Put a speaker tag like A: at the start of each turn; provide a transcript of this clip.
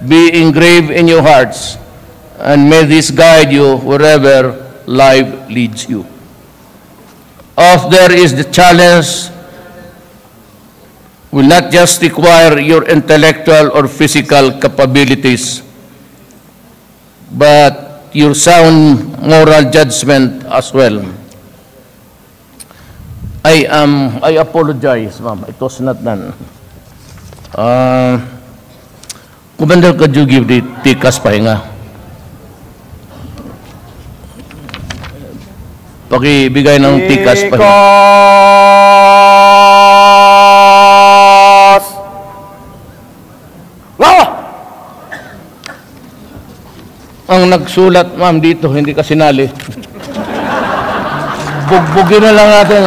A: be engraved in your hearts, and may this guide you wherever life leads you. Off there is the challenge will not just require your intellectual or physical capabilities, but your sound moral judgment as well. I apologize, ma'am. It was not done. Commander, could you give the tikas pahinga? Pakibigay ng tikas pahinga. Ang nagsulat, ma'am, dito, hindi ka sinali. Bugbugin na lang natin.